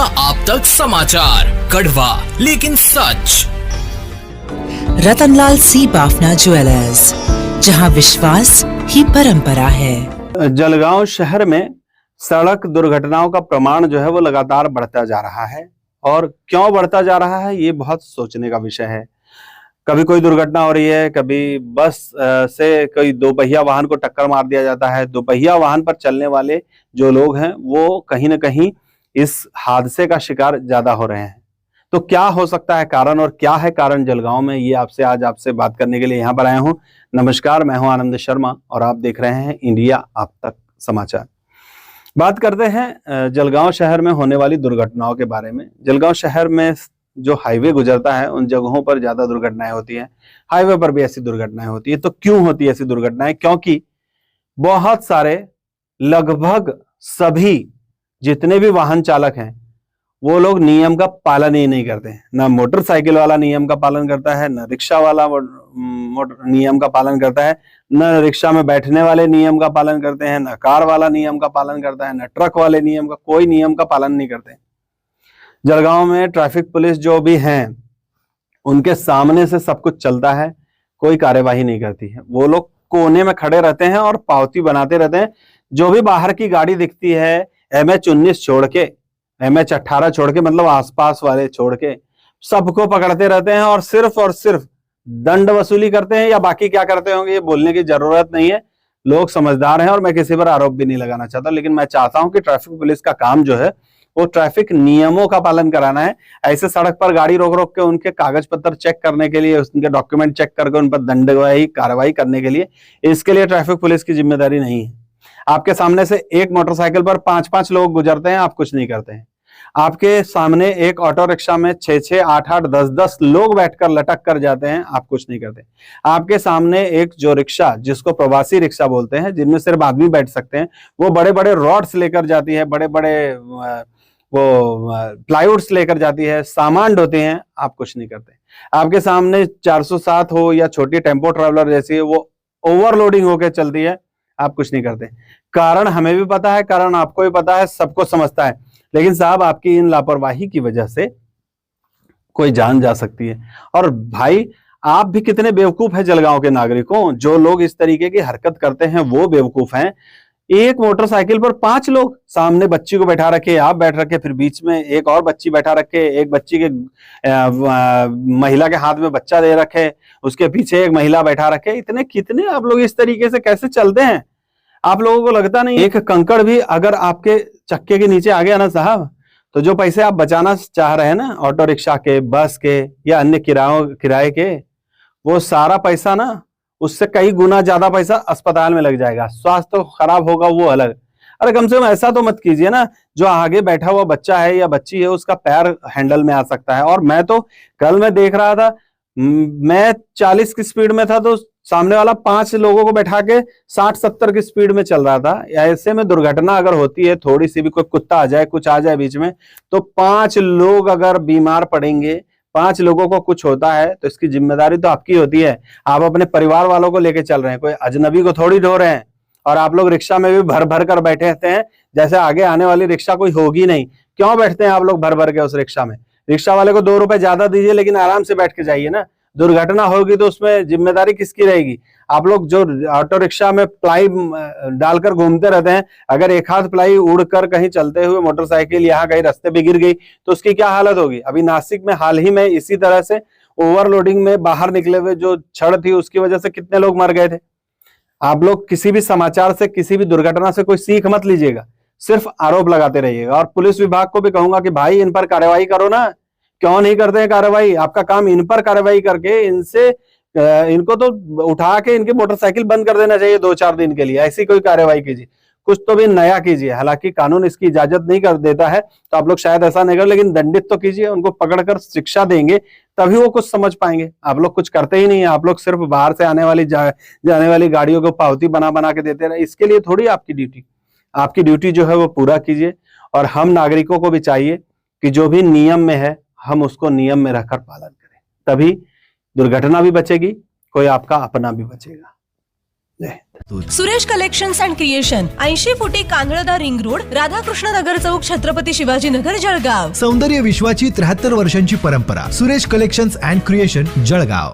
आप तक समाचार, कड़वा लेकिन सच। रतनलाल सी बाफना ज्वेलर्स, जहां विश्वास ही परंपरा है। जलगांव शहर में सड़क दुर्घटनाओं का प्रमाण जो है वो लगातार बढ़ता जा रहा है। और क्यों बढ़ता जा रहा है ये बहुत सोचने का विषय है। कभी कोई दुर्घटना हो रही है, कभी बस से कोई दोपहिया वाहन को टक्कर मार दिया जाता है। दोपहिया वाहन पर चलने वाले जो लोग हैं वो कहीं ना कहीं इस हादसे का शिकार ज्यादा हो रहे हैं। तो क्या हो सकता है कारण, और क्या है कारण जलगांव में, ये आज आपसे बात करने के लिए यहाँ पर आया हूँ। नमस्कार, मैं हूँ आनंद शर्मा और आप देख रहे हैं इंडिया आप तक समाचार। बात करते हैं जलगांव शहर में होने वाली दुर्घटनाओं के बारे में। जलगांव शहर में जो हाईवे गुजरता है उन जगहों पर ज्यादा दुर्घटनाएं होती हैं। हाईवे पर भी ऐसी दुर्घटनाएं होती है। तो क्यों होती है ऐसी दुर्घटनाएं? क्योंकि बहुत सारे, लगभग सभी जितने भी वाहन चालक हैं वो लोग नियम का पालन ही नहीं करते हैं। ना मोटरसाइकिल वाला नियम का पालन करता है, ना रिक्शा वाला नियम का पालन करता है, न रिक्शा में बैठने वाले नियम का पालन करते हैं, न कार वाला नियम का पालन करता है, न ट्रक वाले नियम का, कोई नियम का पालन नहीं करते। जलगांव में ट्रैफिक पुलिस जो भी हैं उनके सामने से सब कुछ चलता है, कोई कार्यवाही नहीं करती है। वो लोग कोने में खड़े रहते हैं और पावती बनाते रहते हैं। जो भी बाहर की गाड़ी दिखती है, MH-19 छोड़ के, MH-18 छोड़ के, मतलब आसपास वाले छोड़ के, सबको पकड़ते रहते हैं और सिर्फ दंड वसूली करते हैं। या बाकी क्या करते होंगे ये बोलने की जरूरत नहीं है, लोग समझदार हैं और मैं किसी पर आरोप भी नहीं लगाना चाहता। लेकिन मैं चाहता हूं कि ट्रैफिक पुलिस का काम जो है वो ट्रैफिक नियमों का पालन कराना है। ऐसे सड़क पर गाड़ी रोक रोक के उनके कागज पत्र चेक करने के लिए, उनके डॉक्यूमेंट चेक करके उन पर दंडवाही कार्रवाई करने के लिए, इसके लिए ट्रैफिक पुलिस की जिम्मेदारी नहीं है। आपके सामने से एक मोटरसाइकिल पर 5-5 लोग गुजरते हैं, आप कुछ नहीं करते हैं। आपके सामने एक ऑटो रिक्शा में 6-6, 8-8, 10-10 लोग बैठकर लटक कर जाते हैं, आप कुछ नहीं करते। आपके सामने एक जो रिक्शा, जिसको प्रवासी रिक्शा बोलते हैं, जिनमें सिर्फ आदमी बैठ सकते हैं, वो बड़े बड़े रॉड्स लेकर जाती है, बड़े बड़े वो प्लाईवुड्स लेकर जाती है, सामान ढोते हैं, आप कुछ नहीं करते। आपके सामने 407 हो या छोटी टेम्पो ट्रेवलर जैसी है, वो ओवरलोडिंग होकर चलती है, आप कुछ नहीं करते। कारण हमें भी पता है, कारण आपको भी पता है, सबको समझता है। लेकिन साहब आपकी इन लापरवाही की वजह से कोई जान जा सकती है। और भाई आप भी कितने बेवकूफ हैं जलगांव के नागरिकों। जो लोग इस तरीके की हरकत करते हैं वो बेवकूफ हैं। एक मोटरसाइकिल पर 5 लोग, सामने बच्ची को बैठा रखे, आप बैठ रखे, फिर बीच में एक और बच्ची बैठा रखे, एक बच्ची के महिला के हाथ में बच्चा दे रखे, उसके पीछे एक महिला बैठा रखे। इतने कितने आप लोग इस तरीके से कैसे चलते हैं? आप लोगों को लगता नहीं एक कंकड़ भी अगर आपके चक्के के नीचे आ गया ना साहब, तो जो पैसे आप बचाना चाह रहे हैं ना ऑटो रिक्शा के, बस के या अन्य किराए के, वो सारा पैसा ना, उससे कई गुना ज्यादा पैसा अस्पताल में लग जाएगा। स्वास्थ्य तो खराब होगा वो अलग। अरे कम से कम ऐसा तो मत कीजिए ना, जो आगे बैठा हुआ बच्चा है या बच्ची है उसका पैर हैंडल में आ सकता है। और मैं तो कल मैं देख रहा था, मैं 40 की स्पीड में था तो सामने वाला 5 लोगों को बैठा के 60-70 की स्पीड में चल रहा था। ऐसे में दुर्घटना अगर होती है, थोड़ी सी भी कोई कुत्ता आ जाए, कुछ आ जाए बीच में, तो 5 लोग अगर बीमार पड़ेंगे, 5 लोगों को कुछ होता है, तो इसकी जिम्मेदारी तो आपकी होती है। आप अपने परिवार वालों को लेके चल रहे हैं, कोई अजनबी को थोड़ी ढो रहे हैं। और आप लोग रिक्शा में भी भर भर कर बैठे रहते हैं, जैसे आगे आने वाली रिक्शा कोई होगी नहीं। क्यों बैठते हैं आप लोग भर भर के उस रिक्शा में? रिक्शा वाले को 2 रुपए ज्यादा दीजिए, लेकिन आराम से बैठ के जाइए ना। दुर्घटना होगी तो उसमें जिम्मेदारी किसकी रहेगी? आप लोग जो ऑटो रिक्शा में प्लाई डालकर घूमते रहते हैं, अगर एक हाथ प्लाई उड़कर कहीं चलते हुए मोटरसाइकिल यहाँ कहीं रास्ते पे गिर गई तो उसकी क्या हालत होगी? अभी नासिक में हाल ही में इसी तरह से ओवरलोडिंग में बाहर निकले हुए जो छड़ थी उसकी वजह से कितने लोग मर गए थे। आप लोग किसी भी समाचार से, किसी भी दुर्घटना से कोई सीख मत लीजिएगा, सिर्फ आरोप लगाते रहिएगा। और पुलिस विभाग को भी कहूंगा कि भाई इन पर कार्रवाई करो ना। क्यों नहीं करते हैं कार्रवाई? आपका काम इन पर कार्रवाई करके इनको तो उठा के इनकी मोटरसाइकिल बंद कर देना चाहिए 2-4 दिन के लिए। ऐसी कोई कार्रवाई कीजिए, कुछ तो भी नया कीजिए। हालांकि कानून इसकी इजाजत नहीं कर देता है तो आप लोग शायद ऐसा नहीं कर, लेकिन दंडित तो कीजिए। उनको पकड़कर शिक्षा देंगे तभी वो कुछ समझ पाएंगे। आप लोग कुछ करते ही नहीं है। आप लोग सिर्फ बाहर से जाने वाली गाड़ियों को पावती बना बना के देते रहे। इसके लिए थोड़ी आपकी ड्यूटी जो है वो पूरा कीजिए। और हम नागरिकों को भी चाहिए कि जो भी नियम में है हम उसको नियम में रखकर पालन करें, तभी दुर्घटना भी बचेगी, कोई आपका अपना भी बचेगा। जय Hind. Suresh collections and creation 80 फुटी कांदळदा रिंग रोड, राधाकृष्ण नगर चौक, छत्रपती शिवाजी नगर, जळगाव. सौंदर्य विश्वाची 73 वर्षांची परंपरा. Suresh collections and creation, Jalgaon.